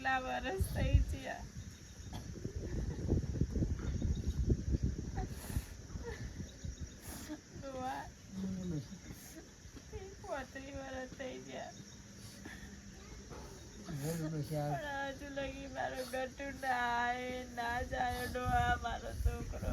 કેટલા વર્ષ થઈ ગયા. 35 વર્ષ થઈ ગયા. પણ હજુ લગી મારો ગટુ ના જાય ડોહા મારો છોકરો.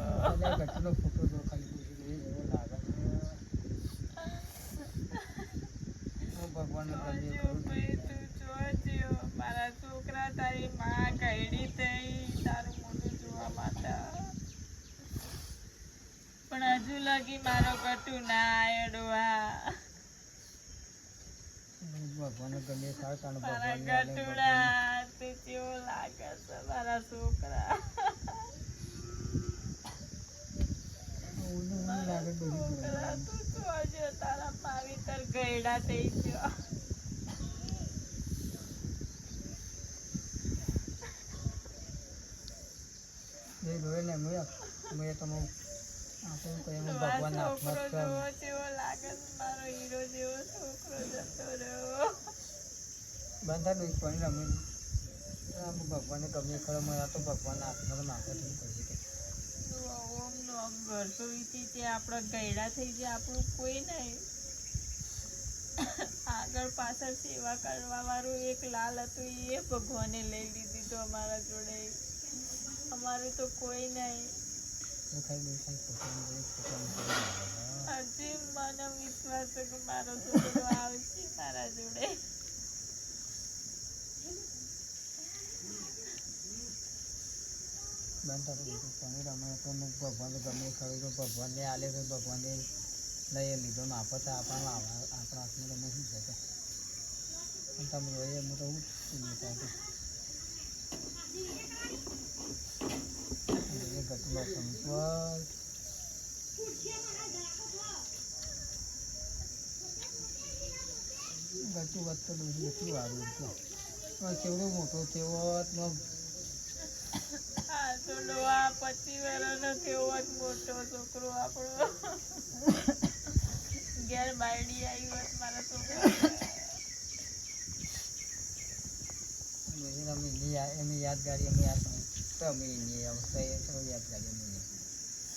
મારા છોકરા તારી માં કઈડી થઈ તારું મોઢું જોવા માટે. પણ હજુ લગી મારો ગટુ ના આયો ડોહા. મારા ગટુડા તે કેવો લાગે છે મારા છોકરા. છોકરા તું જોજો તારા પાવિતર ગયડા થઈ ગયો. ભગવાન ગમે ખરો મને તો ભગવાન હાથમાં નાખો થઈ કરી કે આપડા ગયડા થઈ જાય આપણું કોઈ નહીં. આગળ પાછળ સેવા કરવા વાળું એક લાલ હતું એ ભગવાને લઈ લીધી તો અમારા જોડે. અમારું તો કોઈ નહીં. હજી મને વિશ્વાસ છે કે મારો છોકરો આવશે મારા જોડે. ભગવાન ગમે ખરું તો ભગવાનને આલે છે ભગવાનને લઈ લીધો ને આપો તો આપણા હાથમાં તમે શું છે તમે જોઈએ હું તો ઘટલો સંપર ઘટું વધતો બધું એટલું સારું હતું કેવડો મોટો તેવો 25 વર્ષનો કેવો જ મોટો છોકરો આપણો. ઘેર બાયડી આવી હોત મારા છોકરા. એમની યાદગારી અમે યાદગારી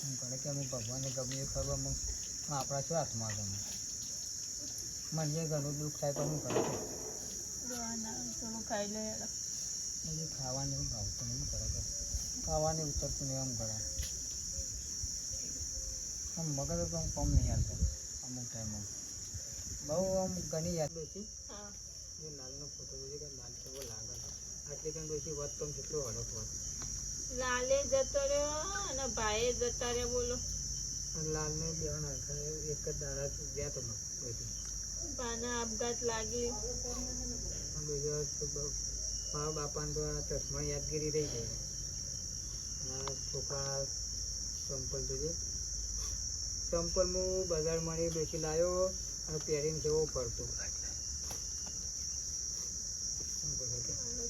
હું કરે કે અમુક ભગવાનને ગમે એ ખરું અમુક આપણા શું હાથમાં ગમે મને ઘણું દુઃખ થાય પણ હું કરે થોડું ખાઈ લે. પછી ખાવાની એવું ભાવતું નહીં કરે કે ખાવાની ઉતરતું નહીં એમ કરે આમ મગજ તો આમ કમ નહીં યાદ અમુક ટાઈમમાં બહુ આમ ઘણી યાદ બેસી એ લાલનો ફોટો જોઈ કે લાલ કેવો લાગે છે આટલી કંઈ બેસી વાત તો કેટલો હડક વાત લાલે જતો રહ્યો અને ભાઈએ જતા રહ્યા બોલો. લાલને બેવાના એક જ દાડા ગયા તો બેસી પાના આપઘાત લાગી. મારા બાપાને તો આ ચશ્મા યાદગીરી રહી ગઈ. છોકરા ચંપલ જોજે ચંપલ હું બજારમાં બેસી લાવ્યો અને પહેરીને જેવો ફરતો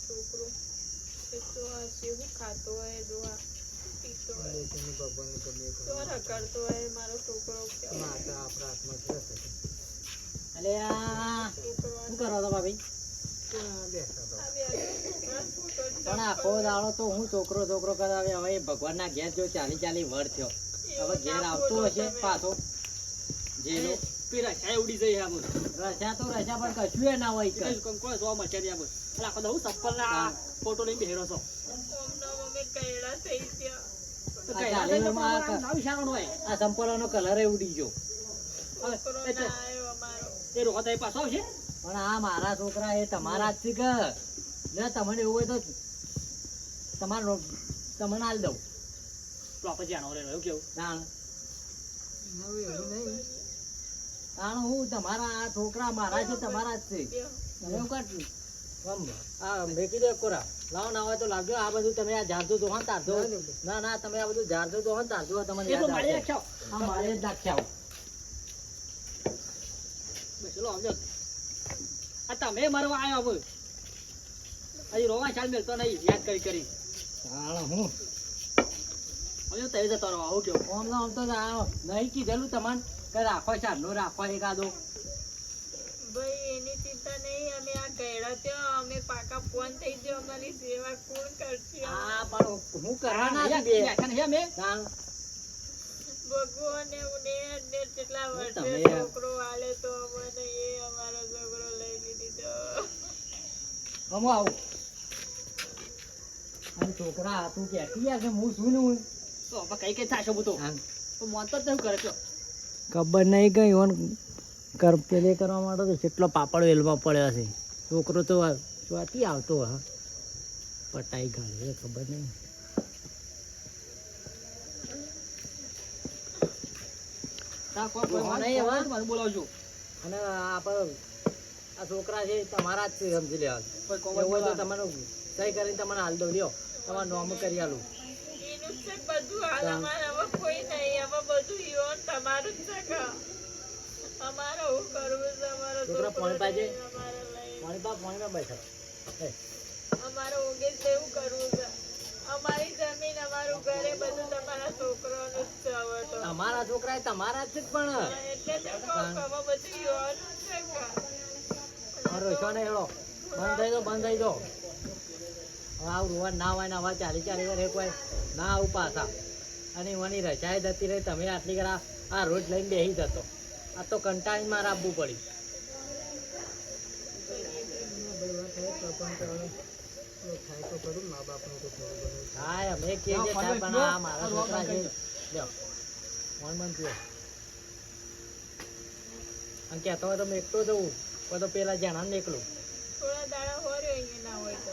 છોકરો ખાતો હોય જોવા પીતો હોય રખડતો હોય મારો છોકરો આપણા હાથમાં જ રહેશે. શું કરો છો ભાભી? પણ આખો દાડો તો હું છોકરો કરાવે. હવે ભગવાન ના ઘેર જો 40 વર્ષ થયો હવે ઘેર આવતો હશે પાછો જેનો રસા ઉડી જઈ રસા તો રસા પણ કશું ના હોય આખો દઉં ચપ્પલ ના ફોટો લઈને બેહેરો છો. આ ચંપલો નો કલર ઉડી ગયો. એ રોકતા પાછો આવશે. પણ આ મારા છોકરા એ તમારા જ છે કે તમને એવું હોય તો તમને હાલ દઉં પછી જાણો રહ્યો કેવું જાણ હું તમારા આ છોકરા મારા છે તમારા જ છે. મેકી દે કોરા લાવો ના હોય તો લાવજો. આ બધું તમે આ ઝાડજો તો તારજો. ના તમે આ બધું ઝાડજો તો તારજો. તમને મારે જ નાખ્યા તમે મરવા આવ્યો હવે હજી રોવા ચાલ મેલતો નહીં યાદ કરી હું હજુ તઈ જતો રહો. આવું કેવું આમ તો નહીં કીધેલું તમારે કે રાખો ચારનો રાખો એકાદો ભાઈ એની ચિંતા નહીં, અમે આ ગયડા ત્યાં અમે પાકા ફોન થઈ ગયો, અમારી સેવા કોણ કરશે? આ પણ હું કરવાના છે બે તાણ. ભગવાન ને કેટલા વર્ષે તમે- છોકરો આલે તો અમને એ અમારો છોકરો લઈ લીધો. હમો આવું અને છોકરા તું કહેતી યાર કે હું શું ને હું તો હવે કઈ કઈ થાય છે બધું આમ તો મોનતો જ નહીં કરે છો ખબર નહીં કઈ ઓન કર પેલે કરવા માટે તો કેટલો પાપડ વેલમાં પડ્યો છે. છોકરો તો ચોથી આવતો હા પટાઈ ગાળે ખબર નહીં. તા કોઈ કોઈ નહીં નહીં હવે. હવે મને બોલાવજો અને આ છોકરા છે તમારા જ છે સમજી લેવા. કોઈ કોમ એવું હોય તો તમારું સહી કરીને તમને હાલ દો લ્યો તમારું નોમ કરી આલું. એનું છે બધું હાલ અમારે હવે કોઈ નહીં, હવે બધું ઈવન તમારું જ છે કે અમારે હું કરવું છે? અમારો છોકરા છોકરો પાણી પાજે. નહીં, અમારે લઈ પાણી બેઠા અમારે ઓગેજ જેવું કરવું છે. અમારી જમીન અમારું ઘરે બધું તમારા છોકરાનું જ છે હવે તો. તમારા છોકરા એ તમારા જ છે જ પણ એટલે તો કહું કે હવે બધું ઈવન છે કે રોશો ને હેડો બંધ થઈ દો બંધ થઈ દો. હવે આવું રોવા ના હોય ને હવે ચાલી ચાલી કરે કોઈ ના આવું પાછા અને વની રચાઈ જતી રહી તમે આટલી કરા આ રોજ લઈને બેસી જતો. આ તો કંટાળી મારે આપવું પડી. થાય તો ખરું મા બાપનું તો થોડું ઘણું. હા અમે કહીએ છીએ સાહેબ પણ આ મારા છોકરા છે લ્યો મન મન પીઓ અને કહેતો હોય તો મેં એકલો જવું કોઈ તો પેલા જણા ને એકલું થોડા દાડા હોર્યો અહીંયા ના હોય તો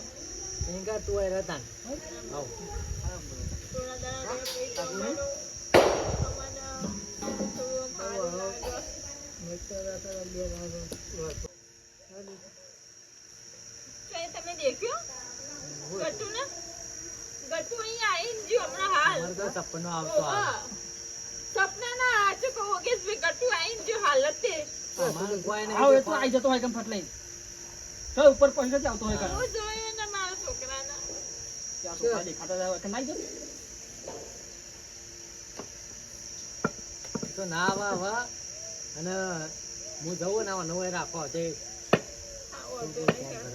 એમ કા તું હોય રહેતા ને આવ થોડા દાડા રહે પછી તો અમારું અમને થોડું સારું લાગે. મેં તો રાત્રે બે દાડા કઈ તમે દેખ્યો ગટુ ને? ગટુ અહીંયા આવીને જ્યો હમણાં હાલ. અમારે તો સપનો આવતો આવે. ઓહો. સપનાના આચો કહો કે ગટુ આવીને જ્યો હાલત તે. અમારે કોઈ નહીં. આવો એ તો આવી જતો હોય કમ ફટ લઈને તો ઉપર પહોંચી જ આવતો હોય કર હું જોયું ને મારા છોકરાના. ત્યાં છોકરા દેખાતા જાય કે નાઈ જતો તો ના આવા અને હું જવું ને નવો રાખો તે આવો તો નહીં કર.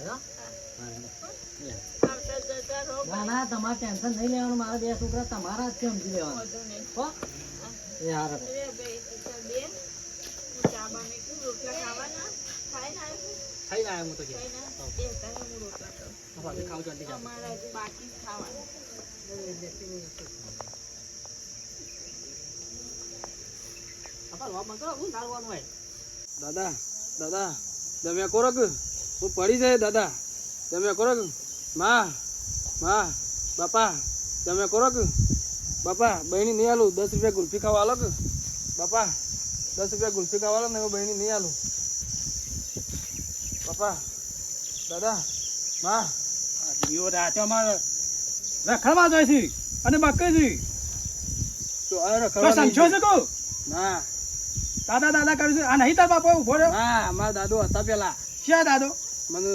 આવતા જતા રહો. ના ના તમારે ટેન્શન નહીં લેવાનું. મારા બે છોકરા તમારા જ છે સમજી લેવાનું. વાંધો નહીં. હો એ હાર અરે ભાઈ તું બે હું ચા બાને કું રોટલા ખાવાના ખાઈ ના આવ્યું? થઈ જાય હું તો કે ખાઈ ના બે તારે હું રોટલા ખાઉં. હવે ખાવ જલ્દી જાવ અમારા હજુ બાકી જ ખાવાનું. આપા લો મન તો હું નાળવાનું હોય દાદા દાદા જમ્યા કરો કે હું પડી જાય દાદા જમ્યા કરો કે માં માં બાપા જમ્યા કરો કે બાપા બહેની નહીં આલું 10 રૂપિયા ગુલ્ફી ખાવા આલો કે બાપા 10 રૂપિયા ગુલ્ફી ખાવા આલો ને હું બહેની નહીં આલું બાપા દાદા માં દીવો રાતે અમારે રખડવા જાય છે અને બાકી છે તો આ તો રખડવા નહીં સમજો છે કહું ના દાદા દાદા કરું છું આ નહીં તાર બાપો ઉભો રહ્યો ના મારા દાદો હતા પેલા ક્યાં દાદો મને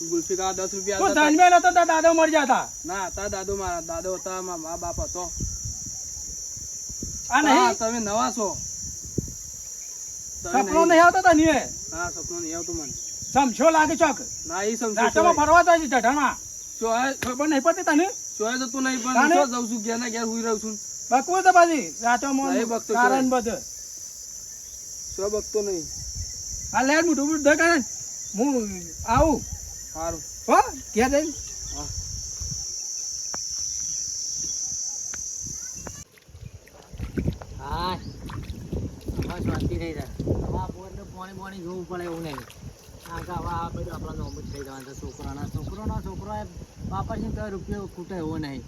ગુલ્ફી ખાવા 10 રૂપિયા તો આલતા હતા. જન્મેલો તો તાર દાદો મરી જતા ના તા દાદો મારા દાદો હતા મારા મા બાપ હતો આ નહીં તમે નવા છો તમે સપનો નહીં. નહીં આવતો તને હા સપનું નહીં આવતું મને સમજો લાગે ચોક ના એ સમજો રાતોમાં ફરવા જાય છે જઠામાં ચોય ખબર નહીં પડતી તને ચોય તો તું નહીં પણ તાને? શું જઉં છું ઘેર ને ઘેર હુઈ રહું છું બકવું તો પાછી રાતોમાં નહીં બકતો કારણ ચોય. બધું શું બગતો નહીં આ લેટ મોટું મોટું ધોઈ કાઢે હું આવું સારું હો ક્યાં જઈને હા હા હવે શાંતિ થઈ જાય. હવે આ બોરને પાણી પાણી જોવું પડે એવું નહીં. આ કે હવે આ બધું આપણા નોમ જ થઈ જવાનું છે. છોકરો એ વાપરશે તો રૂપિયો ખૂટે એવો નહીં.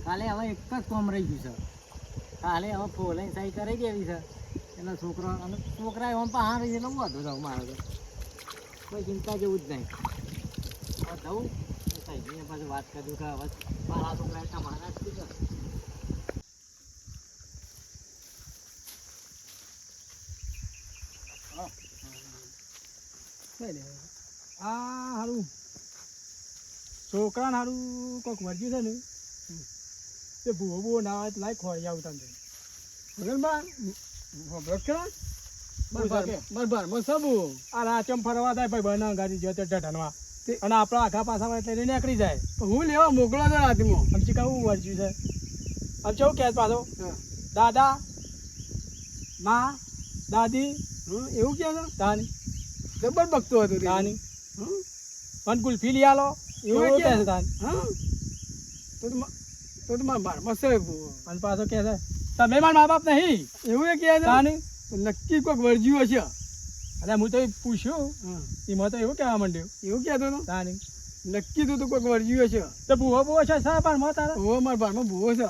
કાલે હવે એક જ કોમ રહી ગયું છે. કાલે હવે ફોલાઈને સહી કરી દેવી છે એટલે છોકરા એમ પણ હા રહી એટલે વધુ જવું મારે તો કોઈ ચિંતા જેવું જ નહીં. હવે જવું સહી પાછું વાત કર્યું કે હવે મારા છોકરા તમારા જ છે. આ હારું છોકરાને હારું કોઈક વર્જ્યું છે ને તે ભૂવો ના આવે તો લાય ખોરી આવું તમને ભગલમાં ભગત કરા બરાબર સબુ આ રાચમ ફરવા થાય ભાઈ બના ગાડી જો તે ઢઢણવા અને આપણા આખા પાસામાં એટલે નીકળી જાય હું લેવા મોકલો તો રાતમાં સમજી કહું વર્જ્યું છે આમ કેવું કે પાછો દાદા માં દાદી એવું કે છે દાની જબર બગતો હતો દાની પણ ગુલ્ફી લઈ આલો એવું કે છે દાની તો મારા બારમાં છે અને પાછો કે છે તમે મારા મા બાપ નહીં એવું એ કહે છે દાની નક્કી કોઈક વર્જ્યું હશે અને હું તો પૂછ્યું એમાં તો એવું કહેવા માંડ્યું એવું કહેતો હતો દાની નક્કી તું તો કોઈક વર્જ્યું હશે તો ભૂવો છે સા બારમાં તારા ભૂવો મારા બારમાં ભૂવો છે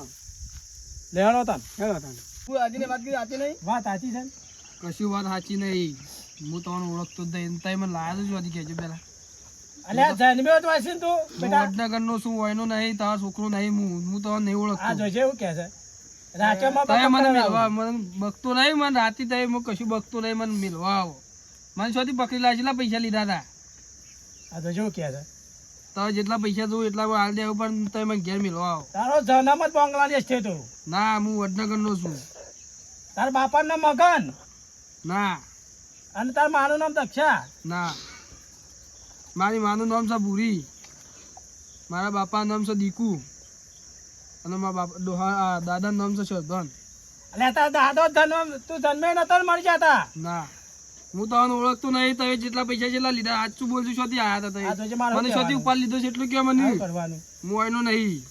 લેવાનો તાન હેલો તાન તું આજની વાત કરી સાચી નહીં વાત સાચી છે કશું વાત સાચી નહીં હું તમને ઓળખતો જ નહીં તઈ મને લાયા જ હતી કહેજો પેલા અલ્યા જન્મ્યો તો હશે ને તું બેટા વડનગરનો શું હોયનો નહીં તારો છોકરો નહીં હું તમને નહીં ઓળખતો આ જોજે એવું કહે છે રાચોમાં તય મને મિલવા મને બકતો નહીં મને રાતી તય હું કશું બકતો નહીં મને મિલવા આવો મને શોથી પકડી લાવી કેટલા પૈસા લીધા હતા આ તો જેવું કહે છે તારે જેટલા પૈસા જોઉં એટલા હાલ દેવું પણ તમે મને ઘેર મિલવા આવો તારો જન્મ જ બાંગ્લાદેશ છે તું ના હું વડનગરનો છું તારા બાપાનું નામ મગન ના અને તારા માનું નામ દક્ષા ના મારી માનું નામ છે ભૂરી મારા બાપાનું નામ છે દીકુ અને મારા બાપા દાદાનું નામ છે શોધન અલ્યા તારા દાદો જન્મ તું જન્મે નતો ને મરી જતા ના હું તમને ઓળખતો નહીં તમે જેટલા પૈસા જેટલા લીધા આજ શું બોલશું શોધી આયા આ હતા જોજે મારે મને શોધી ઉપર લીધો છે એટલું કે મને શું કરવાનું હું એનો નહીં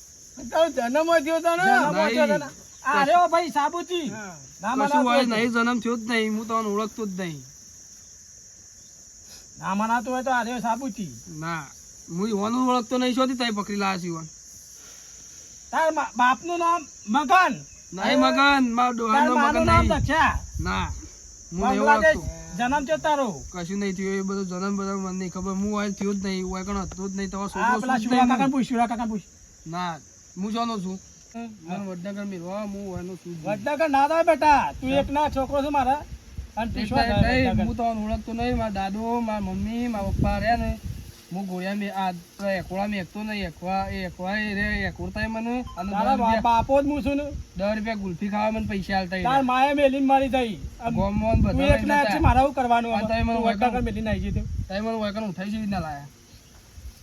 તારો જન્મ થયો તને જન્મ થયો તને અરે ઓ ભાઈ સાબુતી કશું હોય નહીં જન્મ થયો જ નહીં હું તમને ઓળખતો જ નહીં ના મનાતું હોય તો અરે સાબુતી ના હું ઈવાનું ઓળખતો નહીં શોધી તઈ પકડી લાયા છે ઈવાન તાર બાપનું નામ મગન નહીં મગન મારા ડોહાનું તાર મગન માનું નામ નહીં દક્ષા ના હું નહીં બાંગ્લાદેશ ઓળખતો જન્મ થયો તારો કશું નહીં થયું એ બધું જન્મ બધા મને નહીં ખબર હું હોય થયો જ નહીં હોય કણ હતો જ નહીં તમારો આ છોકરો પેલા શું જ શુરા નહીં કાકા પૂછ શુરા કાકા પૂછ ના હું જોનો છું મને વડનગર મિલવા હું એનો છું વડનગર ના થાય બેટા તું એક ના છોકરો છે મારા અને તું શું થાય નહીં હું વડનગર? તો ઓળખતો નહીં મારા દાદો મારા મમ્મી મારા પપ્પા રહ્યા ને હું ગોળિયા મેં આ એકોળા મેં એકતો નહીં એકવા એ રે એકોળતા મને અને તારા બાપો જ હું છું ને 10 રૂપિયા ગુલ્ફી ખાવા મને પૈસા આલતા તાર માએ મેલીને મારી થઈ ગોમોન તું બધા એક ના છે મારા શું કરવાનું આ તમે મને તું વડનગર મેલીને આવી જતી તઈ મને વાયકણ ઉઠાઈ છે ના લાયા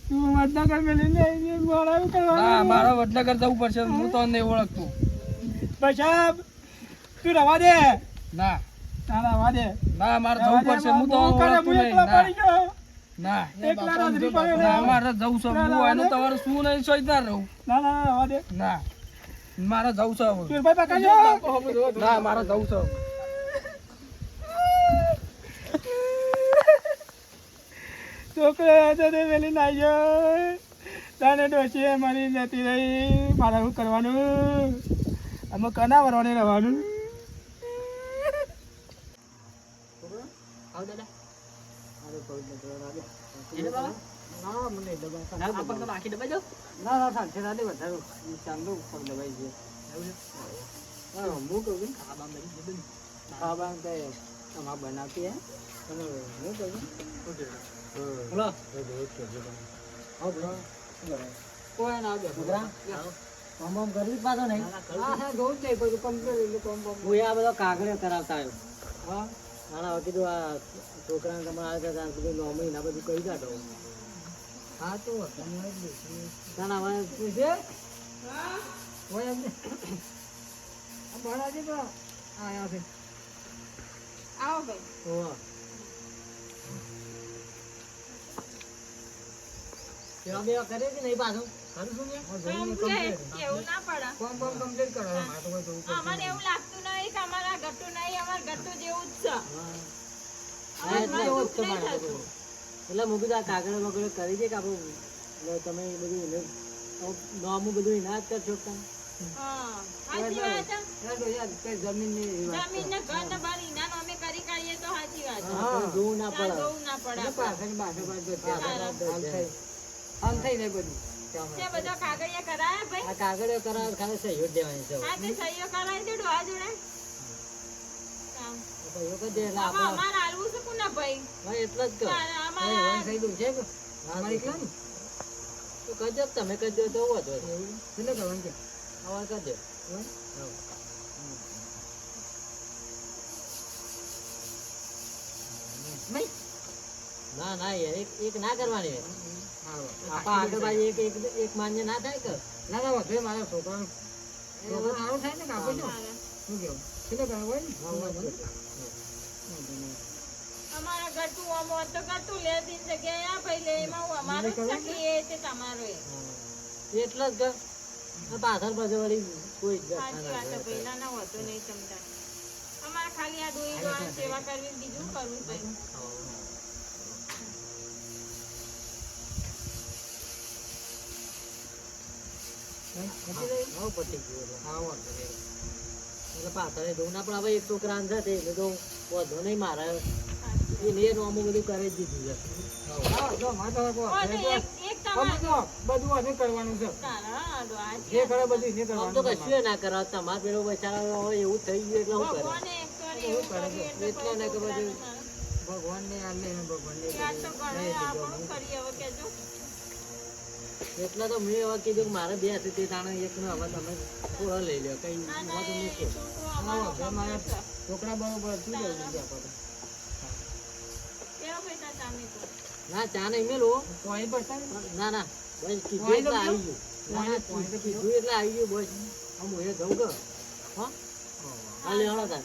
તું વડનગર મેલીને આવી જતી મારા શું ના કરવાનું મારા વડનગર જવું પડશે હું તો નહીં ઓળખતો પૈસા તું રવા દે ના તારા રવા દે ના મારે જવું પડશે હું તો હું કરે, ઓળખતો હું નહીં એકલા ના પડી ગયો. ના એકલા રાત્રિ પડ્યો ના ને. મારે જવું છે ના, હું ના, એનું તમારે શું નહીં સોચતા રહું ના ના ના, રવા દે ના મારે જવું છે હવે. તું ભાઈ પકડજો ના મારે જવું છે છોકરો હતો તે પેલી નાઈ ગયો તાને ડોશીએ મારી જતી રહી મારે શું કરવાનું અમે કના વરવાને રહેવાનું આવ દાદા અરે કોઈ એને બાબા ના મને દબા ના પગ તો બાકી દબાઈ દો ના ના સાચે રાતે વધારો ચાંદો પગ દબાઈ ગયો એવું હા હું કહું ખાવા મરી જબન ખાવા કે તમા બનાવતી હે અને હું કહું બોલો હા બોલો કોઈ ના દે બોલા કોમ કરી પાછો નહીં હા હા જોઉં છે કોઈ કમ્પ્લીટ કોમ હું આ બધો કાગળિયો કરાવતા આવ્યો હા ના ના કીધું આ છોકરાને તમારે આવે ત્યાં સુધી નોમની ના બધું કહી કાઢો હા તો ના ના હવે શું છે હોય એમને ભણાવજે તો આયા છે આવો ભાઈ ઓવા કેવા બેવા કરે કે નહીં પાછું કરું શું ને કમ્પ્લેટ કેવું ના પડે કોમ કોમ કમ્પ્લીટ કરો મારે તો કોઈ જવું પડશે અમારે એવું લાગતું નહીં કે અમારા ગટ્ટુ નહીં અમાર ગટ્ટુ જેવું જ છે હા એટલે એવો જ છે મારે તો. એટલે હું કીધું આ કાગળ બગડો કરી દે કે આપણે તમે એ બધું નોમું બધું એના જ કરશો કામ હા સાચી વાત છે જમીનને ઘર ને બાર ઈના નામે કરી કાઢીએ તો સાચી વાત છે હા જોવું ના ત્યાં પડે જોવું ના પડે આપણે. પાછળ બાજુ આમ થઈ જાય બધું તે બધા કાગળિયા કરાયા ભાઈ આ કાગળો કરાવ ખાલી સહયોગ દેવાની છે હા તે સહીઓ કરાવી દે ડોહા જોડે કામ. સહયોગ જ દે એટલે આમાં આપણે અમારે હાલવું છે કોના ભાઈ હા એટલે જ કહો તારે હા, અમારે વન થઈ ગયું છે કે અમારે એકલા ને તો કરજો તમે કરજો તો વધો એટલે કરવાનું કે અવાજ કરજો નહીં ના ના યાર એક ના કરવાની હોય. હાલો. આપા આગળ બાજુ એક માન્ય ના થાય કે ના ના વધે મારા છોકરાનું છોકરો સારું થાય ને કે આપણે જો શું કેવું કેટલો ગણો હોય ને અમારા ગટુ આમ હોત તો ગટુ લે દિન જગ્યાએ આ ભાઈ લે એમાં હું અમારું જ થકી એ તે તમારું એ. એટલે જ પાછળ બાજુ વળી કોઈ જ સાચી વાત છે ભાઈ, ના ના હોતો નહીં ચમતા. અમારે ખાલી આ ડોહી ડોહાની સેવા કરવી ને બીજું કરવું ભાઈ. પટી ગયું હા વાંધો નહીં. એટલે પાછળ જવું ના પણ હવે એક છોકરા અંદર છે એટલે તો વધુ નહીં મારે એને નોમું બધું કરી જ દીધું છે. હા જો મારે તો કહો, અને હવે એક તો તમારે બધું આને કરવાનું છે તારા ડોહા જે કરે બધું એને આમ તો કરવાનું કશું ના કરાવ તમારે પેલો બચારા હોય એવું થઈ ગયું એટલે શું કરે ભગવાને એક કરી એવું કર્યું એટલે એટલે ને કે બધું ભગવાનને આલે ને ભગવાનને યાદ તો ઘણું આપણું કરીએ હવે કેજો. એટલે તો મેં હવે કીધું કે મારે બે હતી તે તાણે એકનો હવે તમે થોડો લઈ લો કઈ ના ના વાંધો એ નહીં. છોકરો અમારો અમારા ગમે છે. છોકરા બરોબર શું જવું છે આપણે કેવો ભાઈ તાર ચામી તો? ના ચા નહીં મેલો તો અહીં પડતા ને ના ના બસ કીધું એટલે આવી ગયું ના ના કીધું એટલે આવી ગયું બસ આમ હું એ જવું કે હા હાલે હળો તાર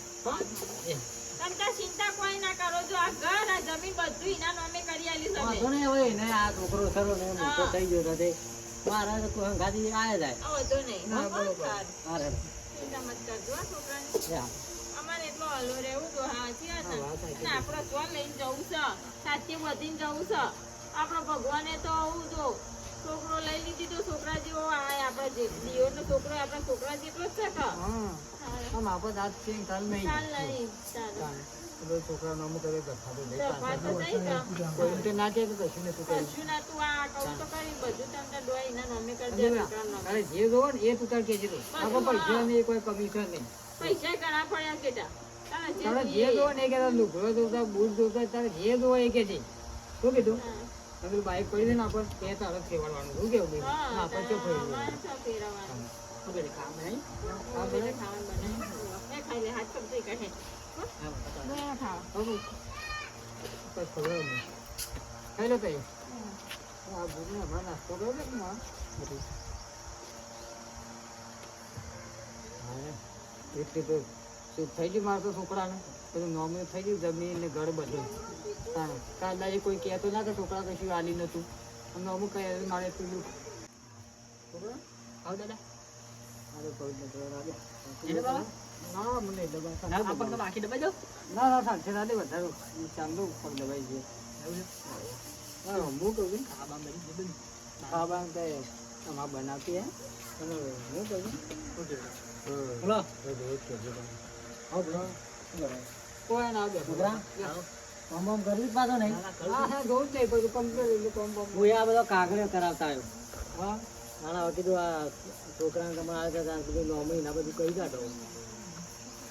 એ તમે તાર ચિંતા કોઈ ના કરો, જો આ ઘર આ જમીન બધું એના નામે કરી આલી વાંધો તમે. નહીં હવે એને આ છોકરો ખરો ને મોટો થઈ ગયો તો તે મારા તો કોઈ હંગાથી આયા જાય આ વધુ નહીં. ના, હો, બરોબર. સારું. હારે ચિંતા મત કરજો આ છોકરાની. યા અમારે એટલો હલો રહેવું તો સાચી વાત ને. હા, વાત સાચી. અને આપણો સ્વ લઈને જવું છે, સાચી વધીને જવું છે. આપણો ભગવાને તો આવું જો છોકરો લઈ લીધી તો છોકરા જેવો આય આપણે જે દિયો તો છોકરો આપણા છોકરા જેટલો જ છે કે હા હા. આમ આપણે દાંત છે ને કાલ નહીં ચાલ નહીં ચાલ બધું છોકરાનું અમુક કરે કથા તો લઈ તો વાત તો થઈ કે કોઈ એમ તો ના કહે કે કશું નથી કર્યું કશું ના તું આ કહું તો કરી બધું તમને ડોય એના નામે કરી દે છોકરાનું નામે. તારે જે જોવો ને એ તું તાર કહેજે તું આપણે પૈસા નહીં કોઈ કમિશન નહીં પૈસા ઘણા પડ્યા કેટા તારે જે જોવો ને એ કહેતા લુગડો જોતા બૂટ જોતા તારે જે જોવો એ કહેજે શું કીધું તમે બાઈક પડી દે ને આપણે ત્યાં તારે ફેરવાનું શું કેવું બેન ના આપણે ચો ફેરવું અમારે તો ફેરવવાનું. આપણે કામ નહીં હા, બધા ખાવાનું બનાવ્યું. એ ખાઈ લે, હાથ ચમચી કાઢે. હો? બે ખાવા. હવે કઈ ખબર નહીં ખાઈ લો કઈ આ ભૂખને હમણાં નાસ્તો કર્યો ને માં બધું હા એટલી તો શું થઈ ગયું મારે તો છોકરાને બધું નોર્મલ થઈ ગયું જમીન ને ઘર બધું હા કાલ આજે કોઈ કહેતો ના કે છોકરા કશું આલી નતું અમને અમુક કહે મારે પેલું છોકરા આવ દાદા મારે કોઈ નથી આવે એને બાબા? ના મને દબા આપણને બાકી દબાઈ દો ના ના સાચે દાદે વધારો ચાંદો ઉપર દબાઈ ગયો હા હું કહું છું આ બામ બની જતું હા બા તે અમાર બનાવતી હે અને હું કહું છું બોલો કોઈ ના બે છોકરા કોમ બોમ કરવી જ પાછો નહીં હા હા જોઉં જ નહીં પછી કમ્પ્લીટ એટલે કોમ કોમ હું આ બધો કાગળિયો કરાવતા આવ્યો હા નાના હવે કીધું આ છોકરાને તમારે આગળ ત્યાં કીધું નોમી ના બધું કહી કાઢો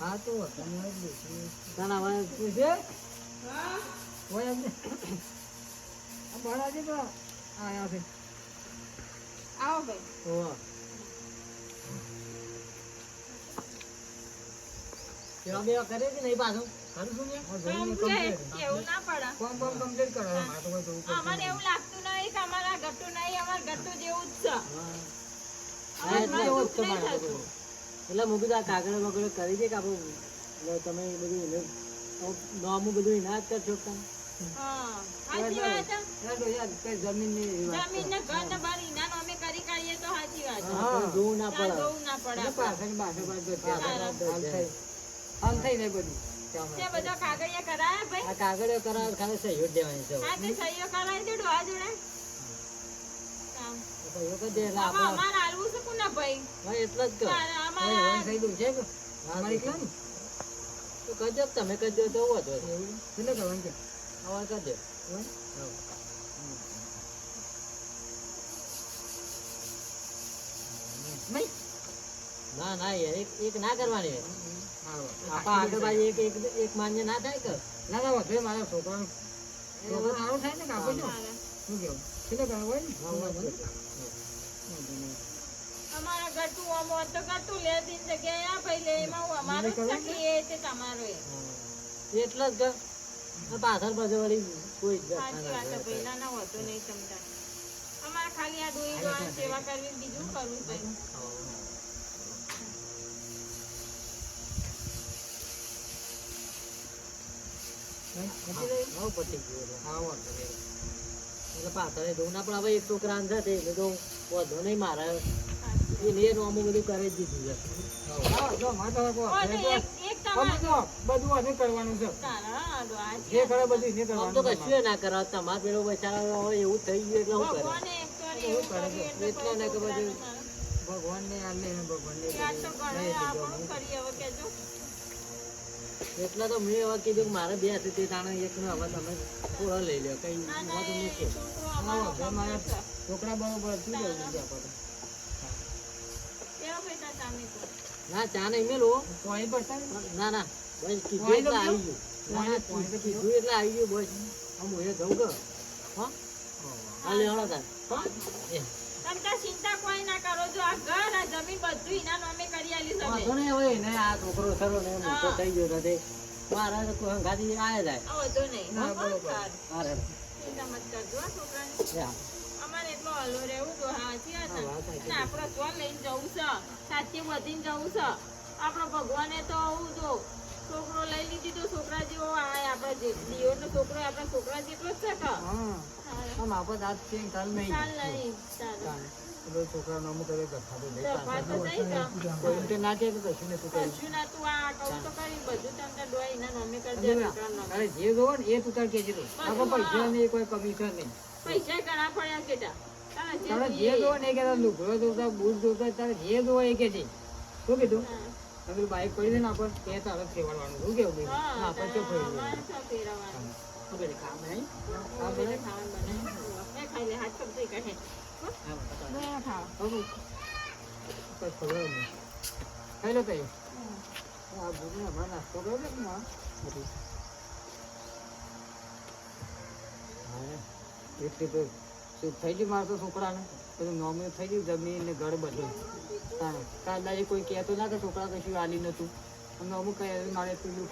હા તો તમે જ બેસી ના ના હવે શું છે હોય એમને આ ભણાજી તો આયા છે આવો ભાઈ. ઓહો કેવા બેવા કરે કે નહીં પાછું ખરું શું ને કામ છે, એવું ના પડે. કોમ કોમ કમ્પ્લીટ કરો મારે તો કોઈ જોવું પડતું અમારે એવું લાગતું નહીં કે અમારા ગટ્ટુ નહીં, અમાર ગટ્ટુ જેવું જ છે. હા એટલે અમારે એવો જ દુઃખ નહીં તમારે થતું. એટલે હું કીધું આ કાગળ બગડ કરી દે કે આપણું એટલે તમે બધું એને નોમું બધું એના જ કરશો તમે હા, સાચી વાત છે. યાર તો યાર કઈ જમીન ની વાત જમીનને ઘર ને બાર ઈના નામે કરી કાઢીએ તો સાચી વાત છે. આપણે જોવું ના ત્યાં પડે જોવું ના પડે એટલે આપણે. પાછળ હાલ થઈ ને બધું તે બધા કાગળિયા કરાયા ભાઈ? આ કાગળિયો કરાવ ખાલી સહયોગ દેવાની છે હા, તે સહીઓ કરાવી દે ડોહા જોડે. કામ. સહયોગ જ દે એટલે હવે આપણે અમારે હાલવું છે કોના ભાઈ? હા એટલે જ કહો તારે હોય અમારે થઈ ગયું છે કે અમારે એકલા ને તો કરજો તમે કરજો તો વધો એવું કેટલે કરવાનું છે અવાર કરજો હોય? નહીં ના ના યાર એક ના કરવાની હોય હા આપા આગળ બાજુ એક માન્ય ના થાય કે ના ના વધે મારા છોકરાનું છોકરો સારું થાય ને કે આપણે જો હાલે. શું કેવું કેટલે કરવાનું હોય ને હા, વાત વાંધો સાચી. નહીં. અમારા ગટુ આમ હોત તો ગટુ લે દિન જગ્યાએ આ ભાઈ લે એમાં હું અમારું જ થકી એ તે તમારું એ. એટલે જ કે પાછળ પછી વળી કોઈ જ સાચી વાત છે ભાઈ ના ના હોતો નહીં સમજાય અમારે ખાલી આ ડોહી ડોહાની સેવા કરવી બીજું કરવું ભાઈ નવ પતી ગયું એટલે. હા વાંધો નહીં. એટલે પાછળ દઉં ના પણ હવે એક છોકરા છે તે એટલે તો વાંધો નહીં મારે એ લે નું અમુક બધું કરી જ દીધું છે. હા, જો મારે તો કોઈ ઓ, હાથે તો તો એક તમારે બધું જો, બધું આને કરવાનું છે તારા ડોહા છે. જે કરે બધું એને આમ તો કરવાનું કશું ના કરાવ તમારે પેલો બચારા હવે એવું થઈ ગયું એટલે હું કરે ભગવાને એક તો એવું કર્યું એટલે એટલા ને કે બધું ભગવાનને આલે ને ભગવાનને યાદ તો ગણે આપણું કરીએ હવે કેજો એટલા તો મેં હવે કીધું કે મારે બે છે તે તાણે એક નો હવે તમે થોડો લઈ લો કઈ ના ના વાંધો એ નથી. છોકરો અમારો અમારા ગમે છે. છોકરા બરોબર શું જવું બીજા પર કેવો ભાઈ તાર સામે તો ના ચા નહીં મેલો તો અહીં પડતા ના ના બસ કીધું પોણી એટલે તો આવી ગયું ના ના પોણી તો કીધું એટલે આવી ગયું બસ આમ હું એ જવું કે હા હાલે હળો તાર હા એ તમે તાર ચિંતા કોઈ ના કરો જો આ ઘર આ જમીન બધું એના નામે કરી આલી વાંધો તમે નહીં હવે એને આ છોકરો સરો ને મોટો હા. થઈ ગયો નથી મારા તો કોઈ હંગાથી આયા જાય આ વધુ નહીં ના, હો, બરોબર. સારું. મારે ચિંતા મત કરજો આ છોકરાને યા. અમારે એટલો હલો રહેવું તો સાચી વાત હા, વાત ને સાચી. અને આપણો સ્વ લઈને જવું છે સાચી વધીને જવું છે આપણો ભગવાને તો આવું જો છોકરો લઈ લીધી તો છોકરા જેવો આય આપણા જે દિયોરનો છોકરો આપણા છોકરા જેટલો જ છે કે હા આમ આપત આજ છે કાલ નહીં ચાલ નહીં ચાલ પેલો છોકરાનો અમુક હવે ગઠા તો લઈ દફા તો થઈ ગયા. કોઈ એમ તો ના કહે તો કશું નથી કર્યું કશું ના તું આ કહું તો કરી બધું તમને ડોય એના નામે કરી દે છોકરાના નામે. અરે જે જોવો ને એ તું તાર કહેજે તું આપણે પૈસા નહીં કોઈ કમિશન નહીં પૈસા ઘણા પડ્યા કેટા તારે જે તારે જે જોઈએ. જોવો ને એ કહેતા લુગડો જોતા બૂટ જોતા તારે જે જોવો એ કહેજે શું કીધું હા. તમે બાઈક પડી દે ને આપણે તે તારે ફેરવાનું શું કેવું ભાઈ હા, આપણે શું ફેરવું અમારે શું ફેરવવાનું? શું કરે કામ નહીં હા, પેલે ખાવાનું બનાવ્યું. એ ખાઈ લે, હાથ પગ ધોઈ કાઢે. હો? બે ખાઓ. કઈ ખબર નહીં ખાઈ લો કઈ આ ભૂખને હમણાં નાસ્તો કર્યો ને માં બધું હા એટલે તો શું થઈ ગયું મારે તો છોકરાને બધું નોર્મલ થઈ ગયું જમીન ને ઘર બધું હા કાલ કોઈ કહેતો ના કે છોકરા કશું આલી નતું અમને અમુક કહે મારે પેલું